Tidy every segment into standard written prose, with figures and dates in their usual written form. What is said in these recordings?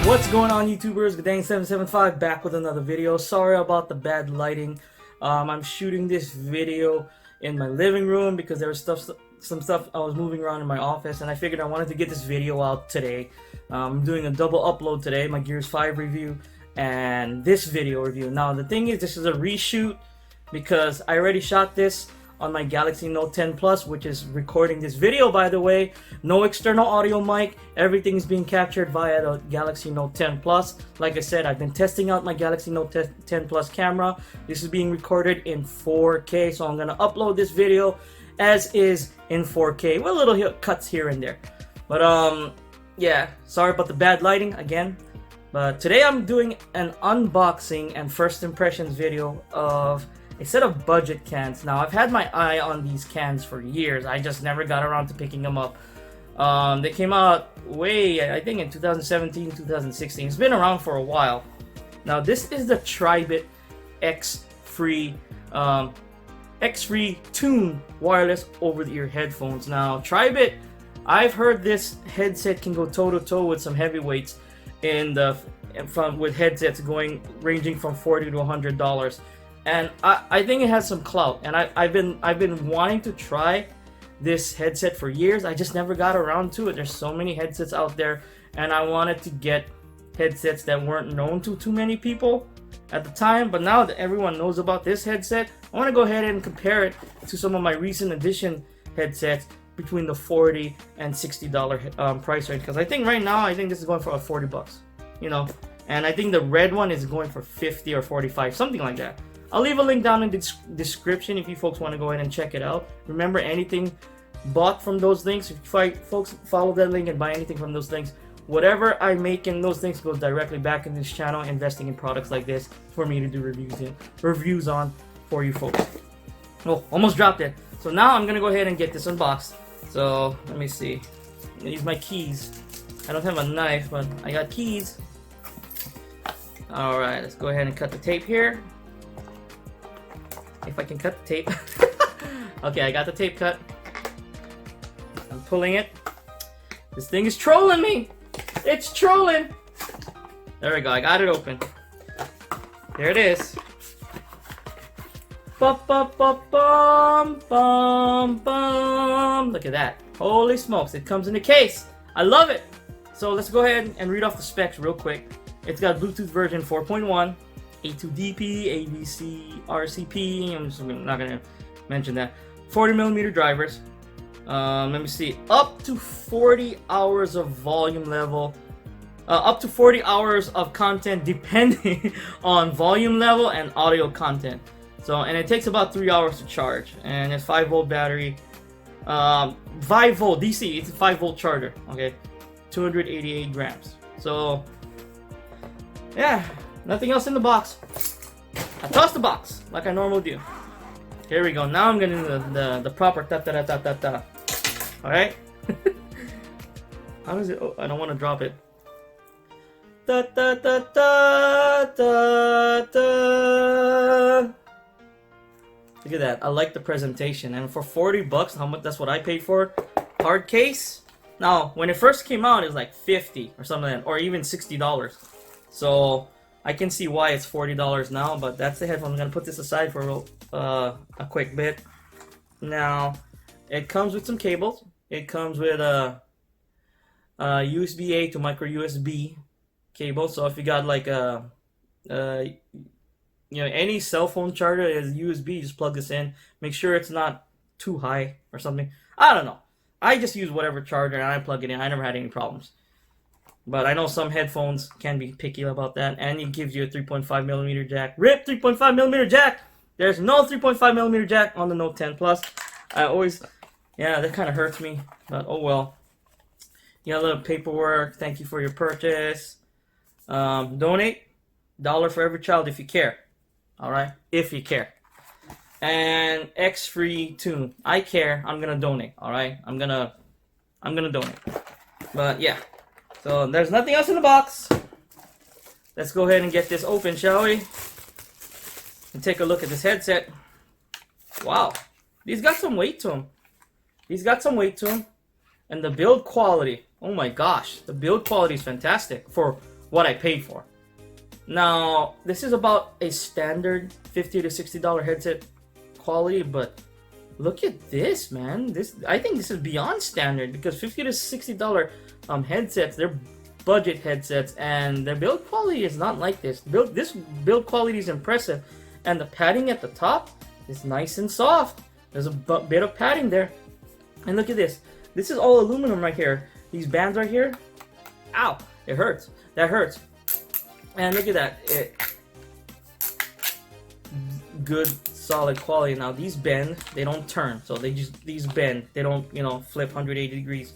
What's going on, YouTubers? Guddang775 back with another video. Sorry about the bad lighting. I'm shooting this video in my living room because there was some stuff I was moving around in my office, and I figured I wanted to get this video out today. I'm doing a double upload today, my Gears 5 review and this video review. Now the thing is, this is a reshoot because I already shot this on my Galaxy Note 10 Plus, which is recording this video, by the way. No external audio mic, everything is being captured via the Galaxy Note 10 Plus. Like I said, I've been testing out my Galaxy Note 10 Plus camera. This is being recorded in 4K, so I'm gonna upload this video as is in 4K with little cuts here and there. But yeah, sorry about the bad lighting again. But today I'm doing an unboxing and first impressions video of a set of budget cans. Now, I've had my eye on these cans for years. I just never got around to picking them up. They came out I think in 2017, 2016. It's been around for a while. Now, this is the Tribit Xfree Tune wireless over-the-ear headphones. Now, Tribit, I've heard this headset can go toe-to-toe with some heavyweights with headsets ranging from $40 to $100. And I think it has some clout, and I've been wanting to try this headset for years. I just never got around to it. There's so many headsets out there, and I wanted to get headsets that weren't known to too many people at the time. But now that everyone knows about this headset, I want to go ahead and compare it to some of my recent edition headsets between the $40 and $60 price range. Because I think right now, I think this is going for about 40 bucks, you know. And I think the red one is going for 50 or 45, something like that. I'll leave a link down in the description if you folks want to go ahead and check it out. Remember, anything bought from those links, if folks follow that link and buy anything from those links, whatever I make in those links goes directly back in this channel, investing in products like this for me to do reviews on for you folks. Oh, almost dropped it. So now I'm going to go ahead and get this unboxed. So let me see. I'm going to use my keys. I don't have a knife, but I got keys. Alright, let's go ahead and cut the tape here. If I can cut the tape. Okay, I got the tape cut. I'm pulling it. This thing is trolling me. It's trolling. There we go. I got it open. There it is. Bum, bum, bum, bum, bum, bum. Look at that. Holy smokes. It comes in a case. I love it. So let's go ahead and read off the specs real quick. It's got Bluetooth version 4.1. A2DP, ABC, RCP. I'm not gonna mention that. 40mm drivers. Let me see. Up to 40 hours of volume level. Up to 40 hours of content depending on volume level and audio content. So, and it takes about 3 hours to charge. And it's 5-volt battery. 5-volt DC. It's a 5-volt charger. Okay, 288 grams. So, yeah. Nothing else in the box. I tossed the box like I normally do. Here we go. Now I'm getting the proper ta-ta-ta-ta-ta. Alright? How does it... Oh, I don't want to drop it. Ta-ta-ta-ta-ta-ta. Look at that. I like the presentation. And for 40 bucks, how much? That's what I paid for. Hard case. Now, when it first came out, it was like 50 or something like that, or even $60. So I can see why it's $40 now, but that's the headphone. I'm gonna put this aside for a quick bit. Now, it comes with some cables. It comes with a USB-A to micro USB cable. So if you got like any cell phone charger that is USB, just plug this in. Make sure it's not too high or something. I don't know. I just use whatever charger and I plug it in. I never had any problems. But I know some headphones can be picky about that. And it gives you a 3.5mm jack. RIP 3.5mm jack! There's no 3.5mm jack on the Note 10 Plus. Yeah, that kind of hurts me. But oh well. You got a little paperwork. Thank you for your purchase. Donate. $1 for every child if you care. Alright? If you care. And Xfree Tune. I care. I'm gonna donate. Alright? I'm gonna donate. But yeah. So there's nothing else in the box. Let's go ahead and get this open, shall we? And take a look at this headset. Wow. These got some weight to them. And the build quality. Oh my gosh. The build quality is fantastic. For what I paid for. Now, this is about a standard $50 to $60 headset quality, but look at this, man. I think this is beyond standard, because $50 to $60 headsets, they're budget headsets, and their build quality is not like this. This build quality is impressive, and the padding at the top is nice and soft. There's a bit of padding there. And look at this. This is all aluminum right here. These bands right here. Ow! It hurts. That hurts. And look at that. Good solid quality. Now these bend, they don't turn. So these bend. They don't, flip 180 degrees.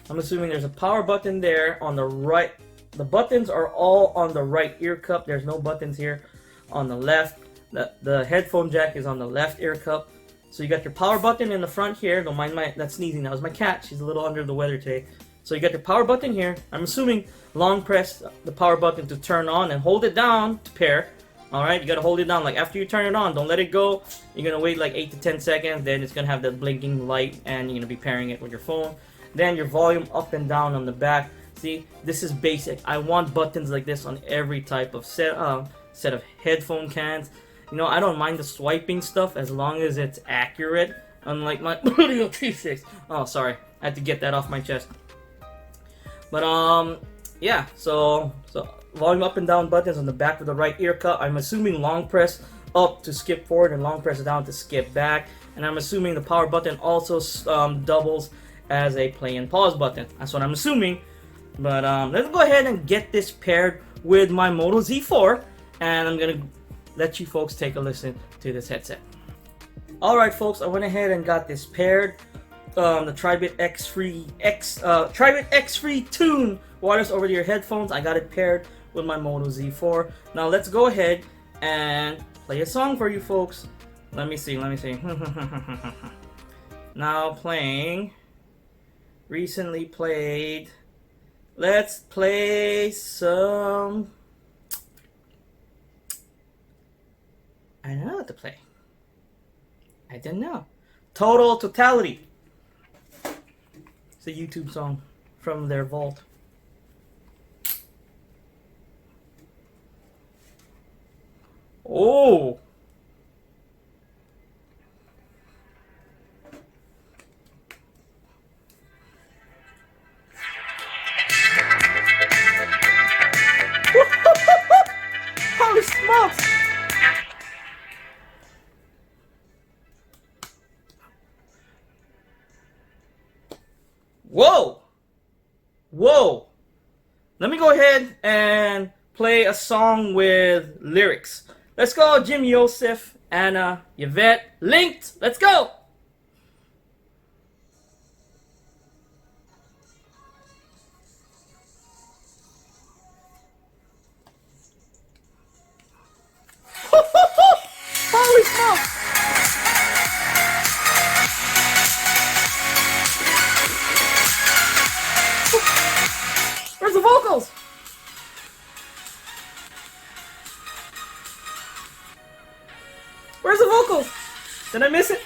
I'm assuming there's a power button there on the right. The buttons are all on the right ear cup. There's no buttons here on the left. The headphone jack is on the left ear cup. So you got your power button in the front here. Don't mind that sneezing. That was my cat. She's a little under the weather today. So you got your power button here. I'm assuming long press the power button to turn on and hold it down to pair. Alright, you gotta hold it down. Like after you turn it on, don't let it go. You're gonna wait like 8 to 10 seconds. Then it's gonna have that blinking light, and you're gonna be pairing it with your phone. Then your volume up and down on the back. See, this is basic. I want buttons like this on every type of set of headphone cans. I don't mind the swiping stuff as long as it's accurate. Unlike my Audio 36. Oh, sorry. I had to get that off my chest. But yeah. So volume up and down buttons on the back of the right ear cup. I'm assuming long press up to skip forward and long press down to skip back. And I'm assuming the power button also doubles as a play and pause button. That's what I'm assuming. But let's go ahead and get this paired with my Moto Z4, and I'm gonna let you folks take a listen to this headset. Alright folks, I went ahead and got this paired. The Tribit Xfree Tune wireless over your headphones. I got it paired with my Moto Z4. Now let's go ahead and play a song for you folks. Let me see. Now playing. Recently played. Let's play some. I don't know what to play. I don't know. Totality. It's a YouTube song from their vault. Oh! Holy smokes! Whoa! Let me go ahead and play a song with lyrics. Let's go, Jim Yosef, Anna, Yvette, Linked. Let's go! Holy smokes! Where's the vocals? Where's the vocals? Did I miss it?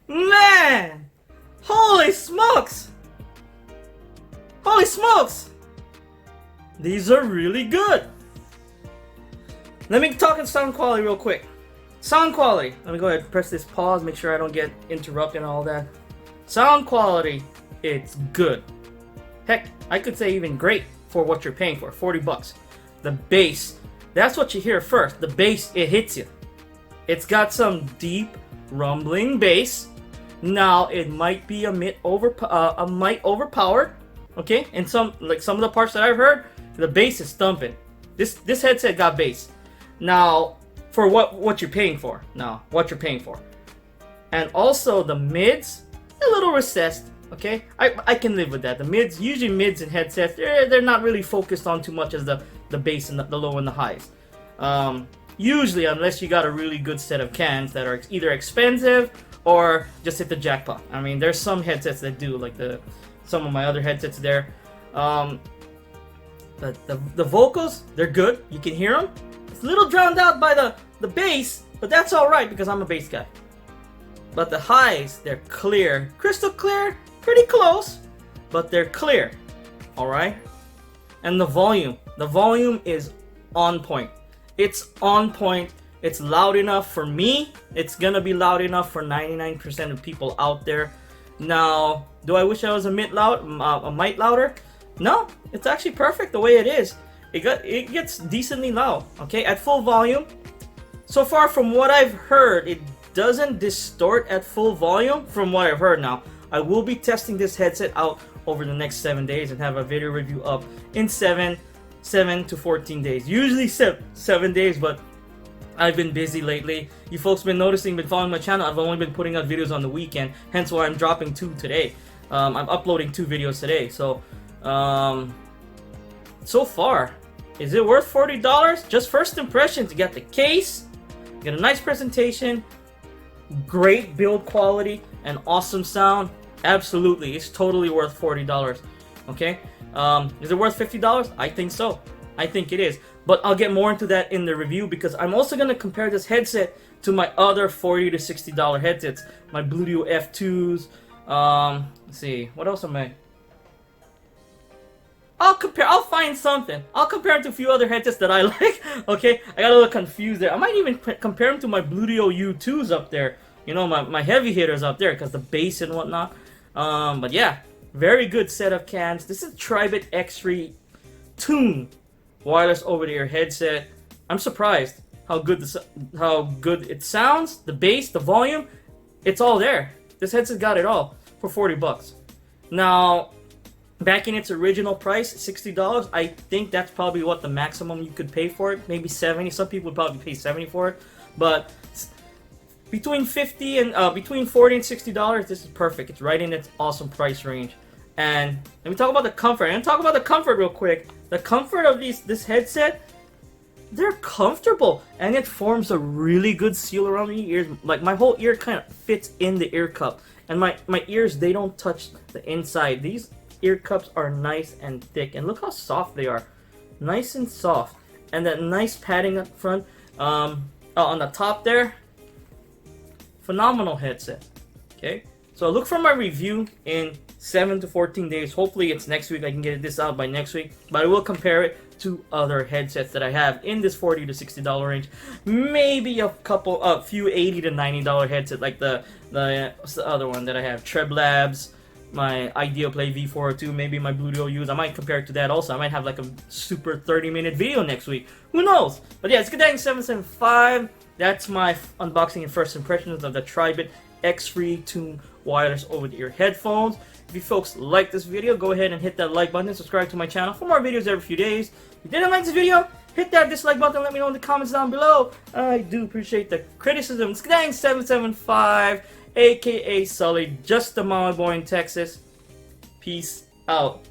Man! Holy smokes! Holy smokes! These are really good. Let me talk in sound quality real quick. Sound quality. Let me go ahead and press this pause, make sure I don't get interrupted and all that. Sound quality, it's good. Heck, I could say even great for what you're paying for, 40 bucks. The bass, that's what you hear first. The bass, it hits you. It's got some deep, rumbling bass. Now, it might be a mite overpowered. Okay, and some of the parts that I've heard, the bass is thumping. This headset got bass. Now, for what you're paying for. And also the mids, a little recessed. Okay, I can live with that. The mids, usually mids in headsets, they're not really focused on too much as the bass and the low and the highs. Usually, unless you got a really good set of cans that are either expensive or just hit the jackpot. I mean, there's some headsets that do, like some of my other headsets there. Um, the vocals, they're good. You can hear them. It's a little drowned out by the bass, but that's alright because I'm a bass guy. But the highs, they're clear. Crystal clear, pretty close, but they're clear. Alright? And the volume is on point. It's on point. It's loud enough for me. It's gonna be loud enough for 99% of people out there. Now, do I wish I was a mite louder? No, it's actually perfect the way it is. It gets decently loud. Okay, at full volume. So far, from what I've heard, it doesn't distort at full volume. From what I've heard, now I will be testing this headset out over the next 7 days and have a video review up in 7 to 14 days. Usually 7 days, but I've been busy lately. You folks been noticing, been following my channel. I've only been putting out videos on the weekend, hence why I'm dropping 2 today. I'm uploading 2 videos today. So, so far, is it worth $40? Just first impressions. You got the case, you get a nice presentation, great build quality, and awesome sound. Absolutely, it's totally worth $40. Okay, is it worth $50? I think so. I think it is. But I'll get more into that in the review because I'm also going to compare this headset to my other $40 to $60 headsets. My Bluetooth F2s. Let's see. What else am I? I'll find something. I'll compare them to a few other headsets that I like. Okay? I got a little confused there. I might even compare them to my Bluetooth U2s up there. You know, my heavy hitters up there because the bass and whatnot. But yeah. Very good set of cans. This is Tribit Xfree Tune wireless over-the-ear headset. I'm surprised how good it sounds, the bass, the volume. It's all there. This headset got it all for $40. Now, back in its original price, $60, I think that's probably what the maximum you could pay for it. Maybe $70. Some people would probably pay $70 for it, but between $40 and $60, this is perfect. It's right in its awesome price range. And let me talk about the comfort. I'm gonna talk about the comfort real quick. The comfort of this headset, they're comfortable, and it forms a really good seal around the ears. Like my whole ear kind of fits in the ear cup, and my ears, they don't touch the inside. These ear cups are nice and thick, and look how soft they are, nice and soft, and that nice padding up front. On the top there, phenomenal headset. Okay, so look for my review in 7 to 14 days. Hopefully it's next week. I can get this out by next week, but I will compare it to other headsets that I have in this $40 to $60 range. Maybe a few $80 to $90 headset, like what's the other one that I have? Tribit Labs, my IdeaPlay V402, maybe my Bluetooth U's. I might compare it to that also. I might have like a super 30-minute video next week. Who knows? But yeah, it's Guddang 775. That's my unboxing and first impressions of the Tribit Xfree Tune wireless over-the-ear headphones. If you folks like this video, go ahead and hit that like button and subscribe to my channel for more videos every few days. If you didn't like this video, hit that dislike button. Let me know in the comments down below. I do appreciate the criticism. It's Guddang 775, aka Sully, just a mama boy in Texas. Peace out.